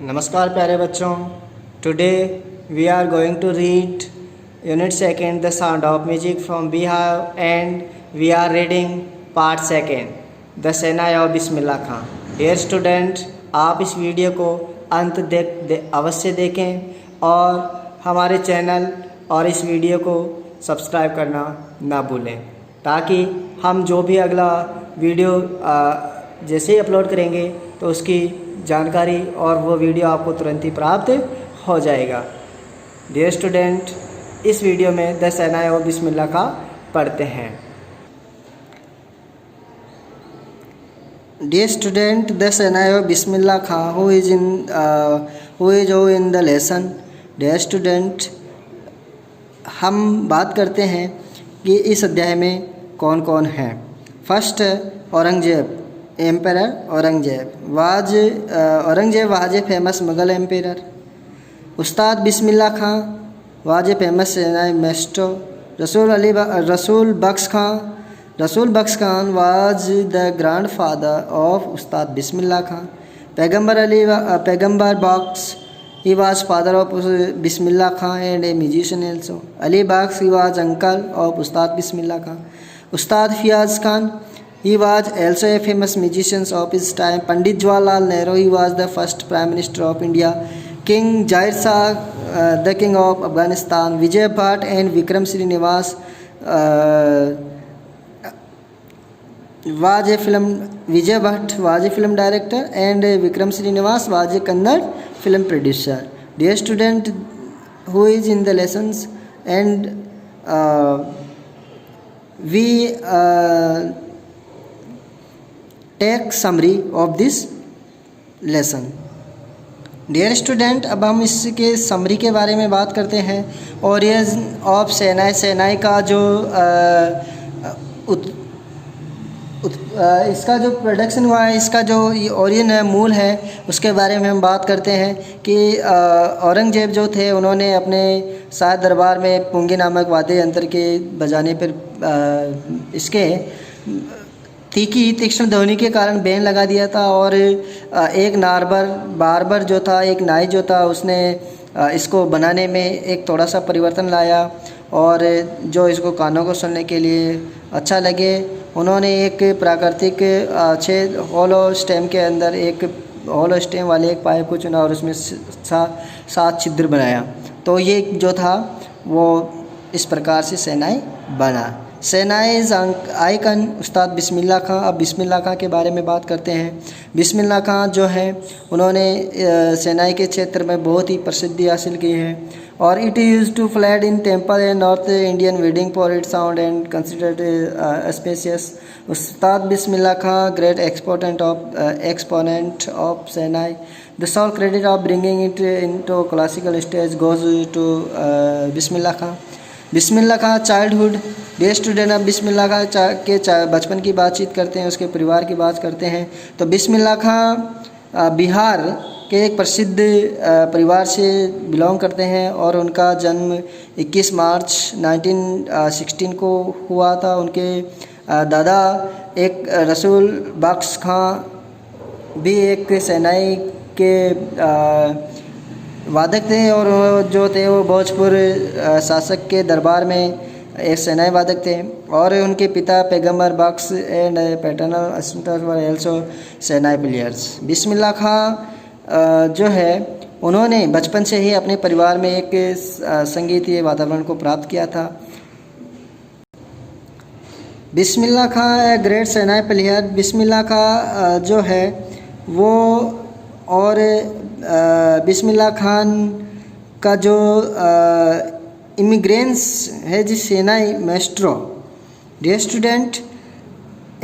नमस्कार प्यारे बच्चों, today we are going to read unit second the sound of music from Bihar and we are reading part second the shehnai of Bismillah Khan. Dear student, आप इस video को अंत अवश्य देखें और हमारे चैनल और इस वीडियो को सब्सक्राइब करना ना भूलें, ताकि हम जो भी अगला वीडियो जैसे ही अपलोड करेंगे तो उसकी जानकारी और वो वीडियो आपको तुरंत ही प्राप्त हो जाएगा। डियर स्टूडेंट, इस वीडियो में द सेनाई ऑफ बिस्मिल्लाह खां पढ़ते हैं। Dear student, the shehnai of Bismillah Khan who is in the lesson. Dear student, हम बात करते हैं कि इस अध्याय में कौन कौन हैं। First, Aurangzeb, emperor Aurangzeb was a famous Mughal emperor. Ustad Bismillah Khan was a famous shehnai master. Rasool Bakhsh Khan was the grandfather of Ustad Bismillah Khan. Paigambar Bakhsh, he was father of Bismillah Khan and a musician also. Ali Bakhsh, he was uncle of Ustad Bismillah Khan. Ustad Fiyaz Khan, he was also a famous musician of his time. Pandit Jawaharlal Nehru, he was the first Prime Minister of India. King Jair Shah, the King of Afghanistan. Vijay Bhatt and Vikram Srinivas was a film director, and Vikram Srinivas was a Kannada film producer. Dear student, who is in the lessons, and we take summary of this lesson. Dear student, अब हम इसके summary के बारे में बात करते हैं। Origin of shehnai का जो इसका जो प्रोडक्शन हुआ है, इसका जो ओरिजिन है, मूल है, उसके बारे में हम बात करते हैं कि औरंगजेब जो थे, उन्होंने अपने शाह दरबार में पुंगी नामक वाद्य यंत्र के बजाने पर इसके तीक्ष्ण ध्वनि के कारण बैन लगा दिया था। और एक बारबर जो था, एक नाई जो था, उसने इसको बनाने में एक थोड़ा सा परिवर्तन लाया और जो इसको कानों को सुनने के लिए अच्छा लगे, उन्होंने एक प्राकृतिक हॉलो स्टेम के अंदर एक हॉलो स्टेम वाले एक पाइप को चुना और उसमें 7 छिद्र बनाया। तो ये जो था वो इस प्रकार से सेनाई बना। सेनाई आइकन उस्ताद बिस्मिल्लाह खां। अब बिस्मिल्लाह खां के बारे में बात करते हैं। बिस्मिल्लाह खां जो है, उन्होंने सेनाई के क्षेत्र में बहुत ही प्रसिद्धि हासिल की है और it use to flat in temple and north Indian wedding for it sound and considered spacious. Ustad Bismillah Khan, great exponent of shehnai. The sole credit of bringing it into classical stage goes to Bismillah Khan. Bismillah Khan childhood. Dear student, अब बिस्मिल्लाह खां के बचपन की बातचीत करते हैं, उसके परिवार की बात करते हैं। तो बिस्मिल्लाह खां बिहार के एक प्रसिद्ध परिवार से बिलोंग करते हैं और उनका जन्म 21 मार्च 1916 को हुआ था। उनके दादा एक रसूल बख्श खां भी एक सेनाई के वादक थे और जो थे वो भोजपुर शासक के दरबार में एक सेनाई वादक थे। और उनके पिता Paigambar Bakhsh and paternal assistant were also shehnai players. Bismillah Khan जो है, उन्होंने बचपन से ही अपने परिवार में एक संगीतीय वातावरण को प्राप्त किया था। बिस्मिल्लाह खां ग्रेट सेनाई प्लेयर। बिस्मिल्लाह खां जो है वो, और बिस्मिल्लाह खान का जो इमिग्रेंट्स है जिस shehnai maestro. Dear student,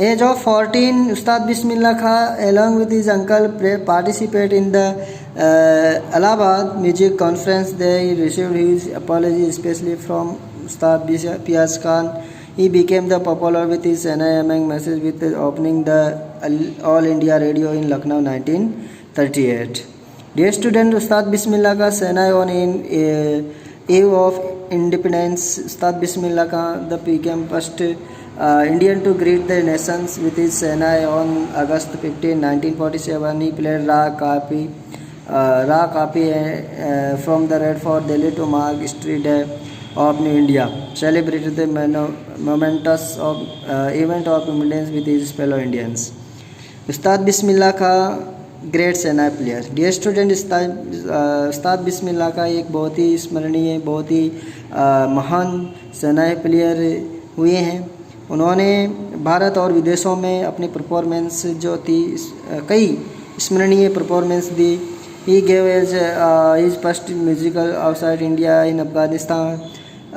as of 14 Ustad Bismillah Khan along with his uncle participate in the Allahabad music conference. They received his apology especially from Ustad Fiyaz Khan. He became the popular with his Senai among masses with opening the All India Radio in Lucknow 1938. Dear student, Ustad Bismillah का shehnai on eve of independence. Ustad Bismillah Khan became first Indian to greet the nations with his Senai on August 15, 1947. He played Raag Kafi रा कापी है from the red fort Delhi to मार्ग street है of new India celebrated the momentous of event of independence with his fellow Indians. Ustad Bismillah का great सेना player. Dear student, उस्ताद बिस्मिल्लाह का एक बहुत ही स्मरणीय, बहुत ही महान सेना प्लेयर हुए हैं। उन्होंने भारत और विदेशों में अपनी परफॉर्मेंस जो थी कई स्मरणीय परफॉर्मेंस दी। He gave his first musical outside India in Afghanistan.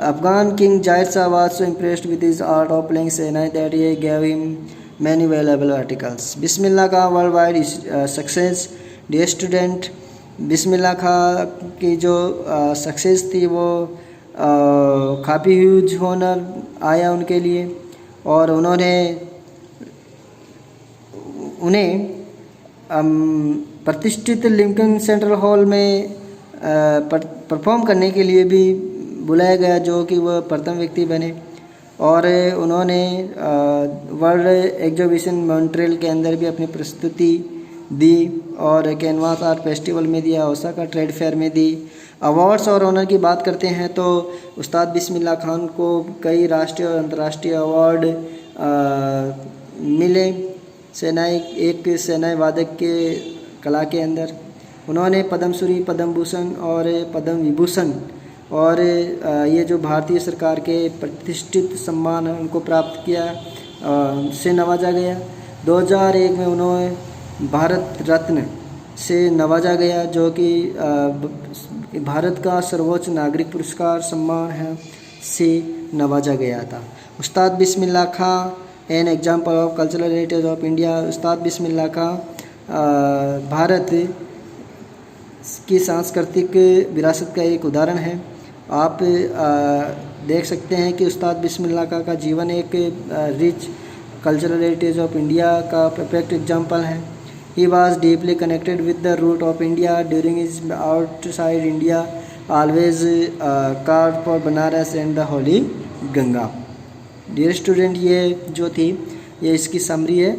Afghan king Zahir Shah was so impressed with his art of playing shehnai that he gave him many valuable articles. Bismillah का world wide success. Dear student, Bismillah Khan की जो success थी वो काफ़ी huge honour आया उनके लिए, और उन्हें प्रतिष्ठित लिंकन सेंट्रल हॉल में परफॉर्म करने के लिए भी बुलाया गया, जो कि वह प्रथम व्यक्ति बने। और उन्होंने वर्ल्ड एग्जीबिशन मॉन्ट्रियल के अंदर भी अपनी प्रस्तुति दी, और कैनवास आर्ट फेस्टिवल में दिया, ओसाका ट्रेड फेयर में दी। अवार्ड्स और ऑनर की बात करते हैं तो उस्ताद बिस्मिल्लाह खान को कई राष्ट्रीय और अंतर्राष्ट्रीय अवार्ड मिले एक सेनाई वादक के कला के अंदर। उन्होंने पद्मश्री, पद्म भूषण और पद्म विभूषण और ये जो भारतीय सरकार के प्रतिष्ठित सम्मान उनको प्राप्त किया, से नवाजा गया। 2001 में उन्हें भारत रत्न से नवाजा गया, जो कि भारत का सर्वोच्च नागरिक पुरस्कार सम्मान है, से नवाजा गया था। Ustad Bismillah Khan an example of cultural heritage of India. Ustad Bismillah खां भारत की सांस्कृतिक विरासत का एक उदाहरण है। आप देख सकते हैं कि उस्ताद बिस्मिल्लाह खां का जीवन एक rich cultural heritage of India का परफेक्ट एग्जाम्पल है। He was deeply connected with the root of India during his outside India, always carved for Banaras and the Holy Ganga. Dear student, ये जो थी ये इसकी समरी है,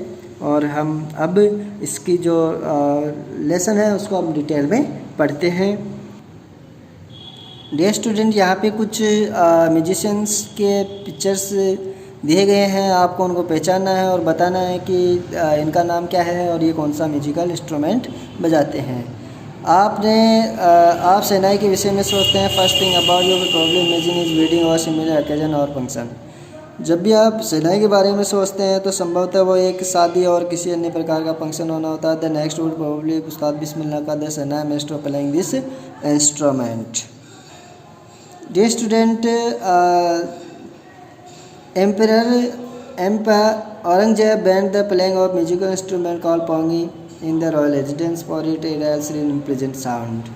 और हम अब इसकी जो लेसन है उसको हम डिटेल में पढ़ते हैं। Dear student, यहाँ पे कुछ म्यूजिशियंस के पिक्चर्स दिए गए हैं। आपको उनको पहचानना है और बताना है कि इनका नाम क्या है और ये कौन सा म्यूजिकल इंस्ट्रूमेंट बजाते हैं। आप सेनाई के विषय में सोचते हैं। First thing about you problem imagine is wedding और सिमिलर ओकेजन और फंक्शन। जब भी आप सेनाई के बारे में सोचते हैं तो संभवतः वो एक शादी और किसी अन्य प्रकार का फंक्शन होना होता है। The next would probably Ustad Bismillah का the shehnai master playing this instrument. Dear student, Emperor Aurangzeb banned the playing of musical instrument called pongi in the royal residence for it had an unpleasant sound.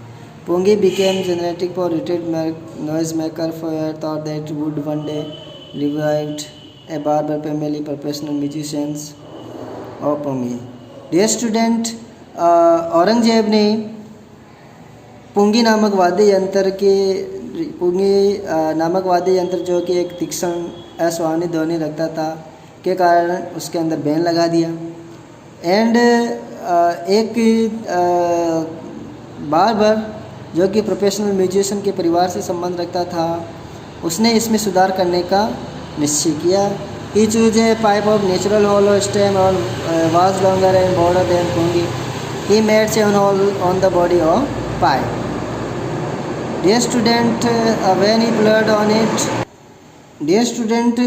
Pongi became generic for retired noisemaker who thought that it would one day revive a barber family professional musicians of pongi. Dear student, Aurangzeb ने पुंगी नामक वाद्य यंत्र जो कि एक तीक्ष्ण असवानी ध्वनि रखता था के कारण उसके अंदर बैन लगा दिया। एंड एक बार्बर जो कि प्रोफेशनल म्यूजिशियन के परिवार से संबंध रखता था, उसने इसमें सुधार करने का निश्चय किया। He chose a pipe of natural hollow stem और was longer and broader than pungi. He made 7 hole on the body of pipe. Dear student, when he blowed on it. Dear student,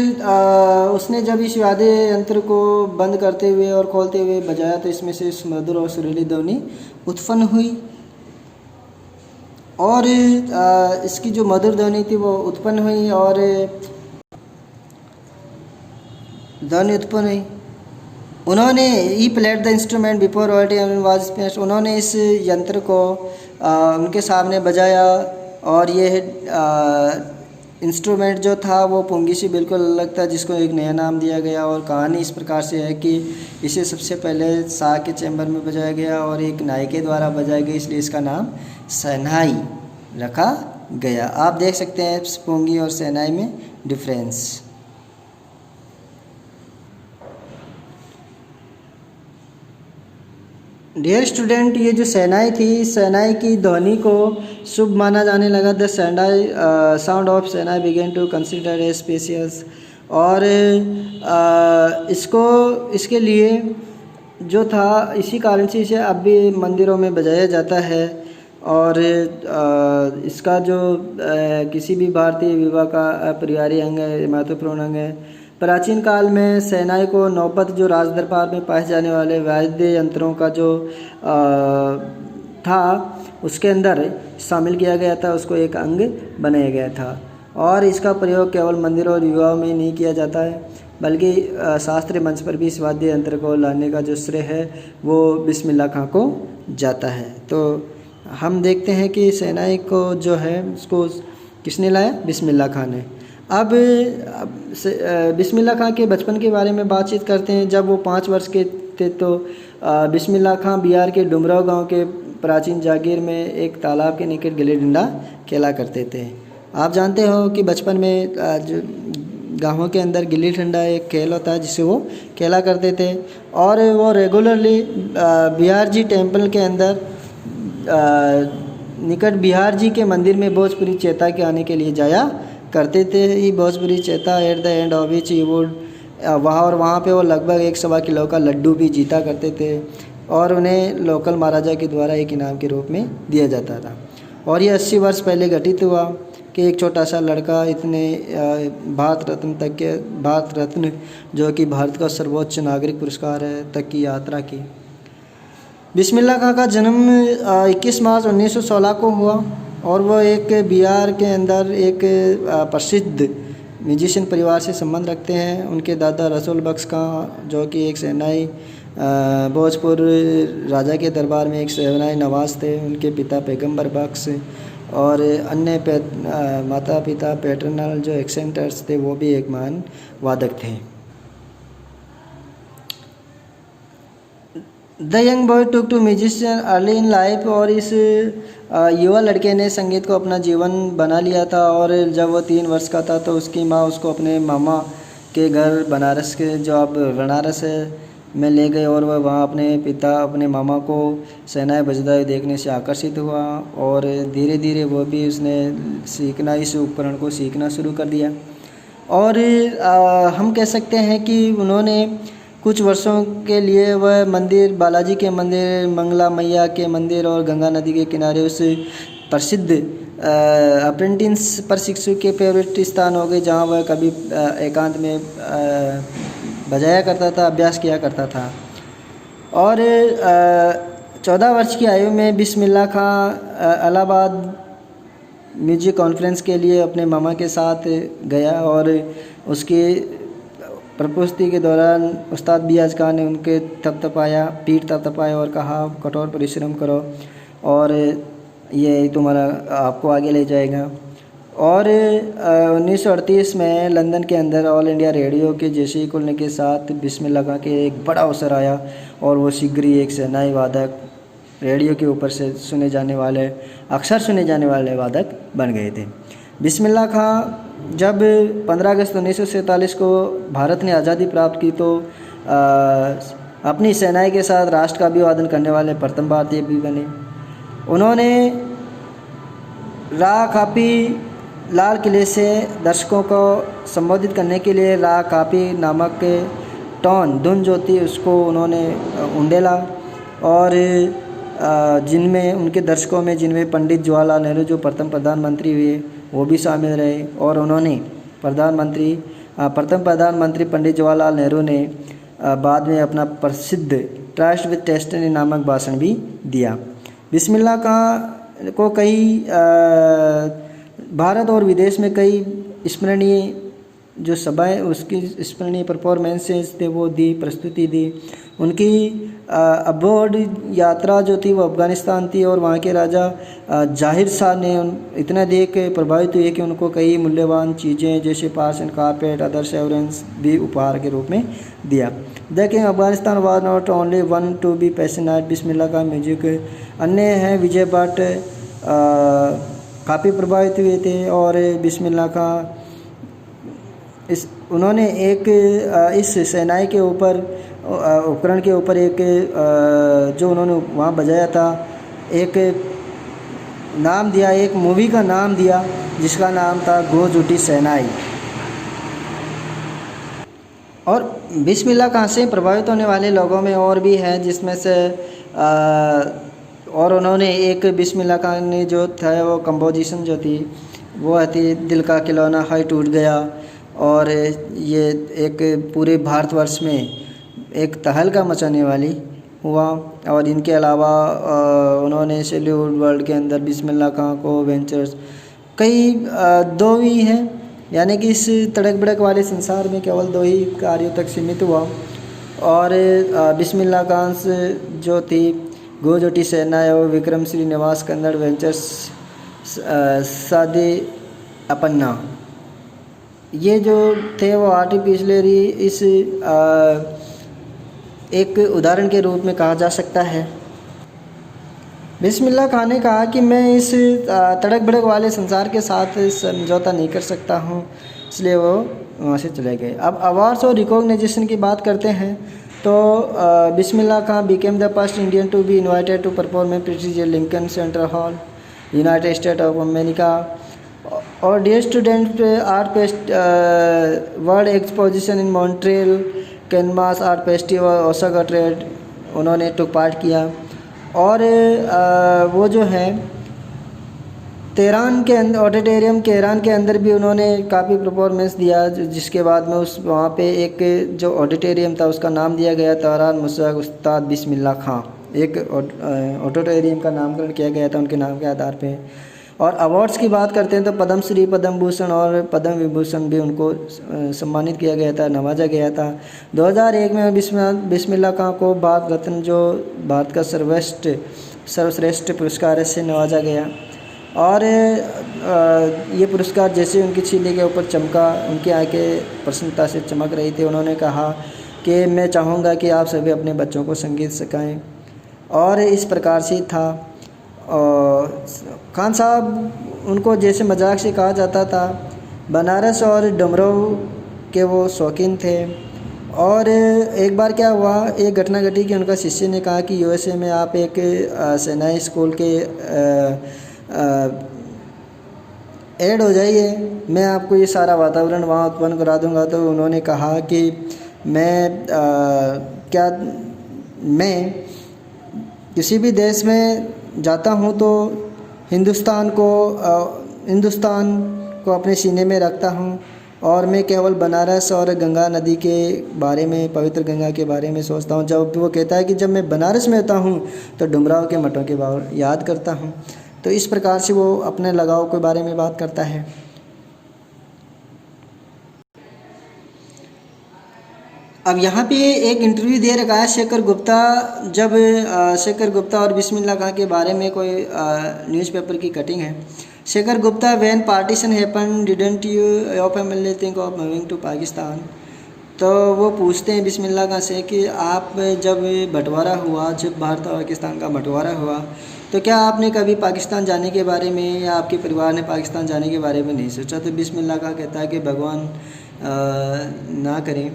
उसने जब इस वाद्य यंत्र को बंद करते हुए और खोलते हुए बजाया तो इसमें से मधुर और सुरीली ध्वनि उत्पन्न हुई, और इसकी जो मधुर ध्वनि थी वो उत्पन्न हुई और ध्वनि उत्पन्न हुई। उन्होंने he played the instrument before royalty was spaced. उन्होंने इस यंत्र को उनके सामने बजाया, और ये इंस्ट्रूमेंट जो था वो पुंगी से बिल्कुल अलग था, जिसको एक नया नाम दिया गया। और कहानी इस प्रकार से है कि इसे सबसे पहले शाह के चैम्बर में बजाया गया और एक नाई के द्वारा बजाया गया, इसलिए इसका नाम शहनाई रखा गया। आप देख सकते हैं पुंगी और शहनाई में डिफरेंस। डियर स्टूडेंट, ये जो शहनाई थी, शहनाई की ध्वनि को शुभ माना जाने लगा। The shehnai sound of shehnai began to consider a auspicious. और इसके लिए जो था, इसी कारण से इसे अब भी मंदिरों में बजाया जाता है। और इसका जो किसी भी भारतीय विवाह का अपरिहार्य अंग है, महत्वपूर्ण अंग है। प्राचीन काल में शहनाई को नौबत जो राज दरबार में पाए जाने वाले वाद्य यंत्रों का जो था, उसके अंदर शामिल किया गया था, उसको एक अंग बनाया गया था। और इसका प्रयोग केवल मंदिरों और विवाह में नहीं किया जाता है, बल्कि शास्त्रीय मंच पर भी इस वाद्य यंत्र को लाने का जो श्रेय है वो बिस्मिल्लाह खां को जाता है। तो हम देखते हैं कि शहनाई को जो है उसको किसने लाया? बिस्मिल्लाह खां ने। अब बिस्मिल्लाह खां के बचपन के बारे में बातचीत करते हैं। जब वो 5 वर्ष के थे तो बिस्मिल्लाह खां बिहार के डुमराव गांव के प्राचीन जागीर में एक तालाब के निकट गिल्ली डंडा खेला करते थे। आप जानते हो कि बचपन में जो गाँवों के अंदर गिल्ली डंडा एक खेल होता है जिसे वो खेला करते थे। और वो रेगुलरली बिहार जी टेम्पल के अंदर निकट बिहार जी के मंदिर में भोजपुरी चेता के आने के लिए जाया करते थे। ये भोजपुरी चेता at the end of which he would वहाँ पे वो लगभग 1.25 किलो का लड्डू भी जीता करते थे, और उन्हें लोकल महाराजा के द्वारा एक इनाम के रूप में दिया जाता था। और ये 80 वर्ष पहले घटित हुआ कि एक छोटा सा लड़का इतने भारत रत्न जो कि भारत का सर्वोच्च नागरिक पुरस्कार है तक की यात्रा की। बिस्मिल्लाह खां का जन्म 21 मार्च 1916 को हुआ, और वो एक बिहार के अंदर एक प्रसिद्ध म्यूजिशियन परिवार से संबंध रखते हैं। उनके दादा रसूल बख्श खां जो कि एक शहनाई भोजपुर राजा के दरबार में एक शहनाई नवाज थे। उनके पिता पैगंबर बख्श और अन्य माता पिता पैटर्नल जो एक्सेंटर्स थे वो भी एक महान वादक थे। The young boy took to musician early in life. और इस युवा लड़के ने संगीत को अपना जीवन बना लिया था। और जब वो 3 वर्ष का था तो उसकी माँ उसको अपने मामा के घर बनारस के जो अब बनारस में ले गए, और वह वहाँ अपने पिता अपने मामा को शहनाई बजता हुए देखने से आकर्षित हुआ। और धीरे धीरे वो भी उसने सीखना, इस उपकरण को सीखना शुरू कर दिया। और हम कह सकते हैं कि उन्होंने कुछ वर्षों के लिए वह मंदिर, बालाजी के मंदिर, मंगला मैया के मंदिर और गंगा नदी के किनारे उस प्रसिद्ध अप्रेंटिस प्रशिक्षु के फेवरेट स्थान हो गए, जहाँ वह कभी एकांत में बजाया करता था, अभ्यास किया करता था। और 14 वर्ष की आयु में बिस्मिल्लाह खां इलाहाबाद म्यूजिक कॉन्फ्रेंस के लिए अपने मामा के साथ गया, और उसकी प्रस्तुति के दौरान उस्ताद बियाज खान ने उनके पीठ थपथपाया और कहा, कठोर परिश्रम करो और ये तुम्हारा आपको आगे ले जाएगा। और 1938 में लंदन के अंदर ऑल इंडिया रेडियो के जैसे खुलने के साथ बिस्मिल्लाह खां के एक बड़ा अवसर आया, और वो शीघ्र ही एक शहनाई वादक, रेडियो के ऊपर से अक्सर सुने जाने वाले वादक बन गए थे। बिस्मिल्लाह खां जब 15 अगस्त 1947 को भारत ने आज़ादी प्राप्त की तो अपनी शहनाई के साथ राष्ट्र का अभिवादन करने वाले प्रथम भारतीय भी बने। उन्होंने रा कापी लाल किले से दर्शकों को संबोधित करने के लिए रा कापी नामक धुन जो थी उसको उन्होंने उंडेला, और जिनमें उनके दर्शकों में जिनमें पंडित जवाहरलाल नेहरू जो प्रथम प्रधानमंत्री हुए वो भी शामिल रहे। और उन्होंने प्रथम प्रधानमंत्री पंडित जवाहरलाल नेहरू ने बाद में अपना प्रसिद्ध ट्रस्ट विद डेस्टिनी नामक भाषण भी दिया। बिस्मिल्लाह खां को कई भारत और विदेश में कई स्मरणीय जो सभाएं, उसकी स्मरणीय परफॉर्मेंसेस थे वो दी, प्रस्तुति दी। उनकी अब्रॉड यात्रा जो थी वो अफ़गानिस्तान थी, और वहाँ के राजा जाहिर शाह ने इतना देख प्रभावित हुए कि उनको कई मूल्यवान चीज़ें जैसे पार्स एंड कारपेट, अदर सेवरेंस भी उपहार के रूप में दिया। The king Afghanistan was not only one to be passionate Bismillah Khan music. अन्य हैं विजय भट्ट काफ़ी प्रभावित हुए थे, और बिस्मिल्लाह खां उन्होंने इस शहनाई के ऊपर उपकरण के ऊपर एक जो उन्होंने वहाँ बजाया था, एक नाम दिया, एक मूवी का नाम दिया जिसका नाम था गो झूठी शहनाई। और बिस्मिल्लाह खां से प्रभावित होने वाले लोगों में और भी हैं, जिसमें से और उन्होंने एक बिस्मिल्लाह खां ने जो था वो कंपोजिशन जो थी वो थी दिल का खिलौना हाय टूट गया, और ये एक पूरे भारतवर्ष में एक तहलका मचाने वाली हुआ। और इनके अलावा उन्होंने सैल्यूट वर्ल्ड के अंदर बिस्मिल्लाह खां को वेंचर्स कई 2 ही हैं, यानी कि इस तड़क भड़क वाले संसार में केवल 2 ही कार्यों तक सीमित हुआ। और बिस्मिल्लाह खान जो थी गो झूठी शहनाई और विक्रम श्रीनिवास कन्नड़ वेंचर्स सादे अपन्ना, ये जो थे वो आर्टिफिशियली इस एक उदाहरण के रूप में कहा जा सकता है। बिस्मिल्लाह खान ने कहा कि मैं इस तड़क भड़क वाले संसार के साथ समझौता नहीं कर सकता हूँ, इसलिए वो वहाँ से चले गए। अब अवार्ड्स और रिकॉग्नाइजेशन की बात करते हैं तो Bismillah Khan became the first Indian to be invited to perform in prestigious Lincoln Center hall, United State of America. और dear student art fest world exposition in Montreal canvas art festival Osaka trade उन्होंने took part किया। और वो जो है Tehran के अंदर auditorium Tehran के अंदर भी उन्होंने काफ़ी परफॉर्मेंस दिया, जिसके बाद में उस वहाँ पे एक जो ऑडिटोरियम था उसका नाम दिया गया तेहरान मुश्ताक उस्ताद बिस्मिल्लाह खां। एक ऑडिटोरियम का नामकरण किया गया था उनके नाम के आधार पे। और अवार्ड्स की बात करते हैं तो पद्म श्री, पद्म भूषण और पद्म विभूषण भी उनको सम्मानित किया गया था, नवाजा गया था। 2001 में बिस्मिल्लाह खां को भारत रत्न जो भारत का सर्वश्रेष्ठ पुरस्कार है से नवाजा गया। और ये पुरस्कार जैसे उनकी छीले के ऊपर चमका, उनकी आंखें प्रसन्नता से चमक रही थी। उन्होंने कहा कि मैं चाहूँगा कि आप सभी अपने बच्चों को संगीत सिखाएं, और इस प्रकार से था। खान साहब उनको जैसे मजाक से कहा जाता था, बनारस और डमरू के वो शौकीन थे। और एक बार क्या हुआ, एक घटना घटी कि उनका शिष्य ने कहा कि यूएसए में आप एक सेनाई स्कूल के ऐड हो जाइए, मैं आपको ये सारा वातावरण वहाँ उत्पन्न करा दूँगा। तो उन्होंने कहा कि मैं किसी भी देश में जाता हूँ तो हिंदुस्तान को अपने सीने में रखता हूँ, और मैं केवल बनारस और गंगा नदी के बारे में, पवित्र गंगा के बारे में सोचता हूँ। जब वो कहता है कि जब मैं बनारस में होता हूँ तो डुमराव के मठों के बारे याद करता हूँ। तो इस प्रकार से वो अपने लगाव के बारे में बात करता है। अब यहाँ पे एक इंटरव्यू दे रखा है शेखर गुप्ता, जब शेखर गुप्ता और बिस्मिल्लाह खां के बारे में कोई न्यूज़पेपर की कटिंग है। Shekhar Gupta, when partition happen didn't your family think of moving to Pakistan. तो वो पूछते हैं बिस्मिल्लाह खां से कि आप जब बंटवारा हुआ, जब भारत और पाकिस्तान का बंटवारा हुआ, तो क्या आपने कभी पाकिस्तान जाने के बारे में या आपके परिवार ने पाकिस्तान जाने के बारे में नहीं सोचा? तो बिस्मिल्लाह खां कहता है कि भगवान ना करें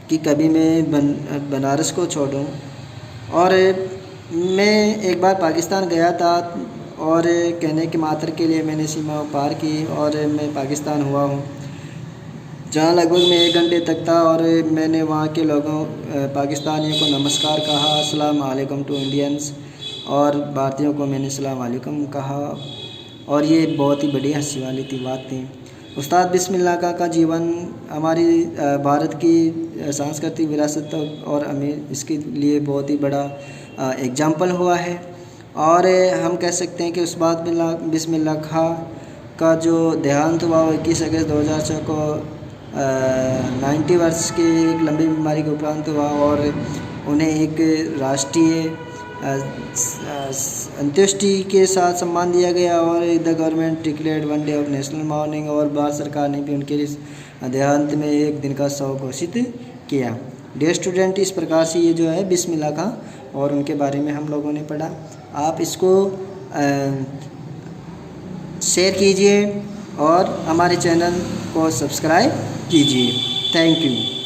कि कभी मैं बनारस को छोड़ूं। और मैं एक बार पाकिस्तान गया था और कहने के मात्र के लिए मैंने सीमा पार की और मैं पाकिस्तान हुआ हूँ, जहाँ लगभग मैं 1 घंटे तक था। और मैंने वहाँ के लोगों पाकिस्तानियों को नमस्कार कहा, अस्सलाम वालेकुम टू इंडियंस, और भारतीयों को मैंने अस्सलाम वालेकुम कहा। और ये बहुत ही बड़ी हंसी वाली बात थी। उस्ताद बिस्मिल्लाह खां का जीवन हमारी भारत की सांस्कृतिक विरासत और हमें इसके लिए बहुत ही बड़ा एग्जाम्पल हुआ है। और हम कह सकते हैं कि उस्ताद बिस्मिल्लाह खां का जो देहांत हुआ वो 21 अगस्त 2006 को 90 वर्ष की एक लंबी बीमारी के उपरांत हुआ, और उन्हें एक राष्ट्रीय अंत्येष्टि के साथ सम्मान दिया गया। और the government declared 1 day of national morning, और भारत सरकार ने भी उनके देहांत में 1 दिन का शोक घोषित किया। डियर स्टूडेंट, इस प्रकार से ये जो है बिस्मिल्लाह खां और उनके बारे में हम लोगों ने पढ़ा। आप इसको शेयर कीजिए और हमारे चैनल को सब्सक्राइब कीजिए। Thank you.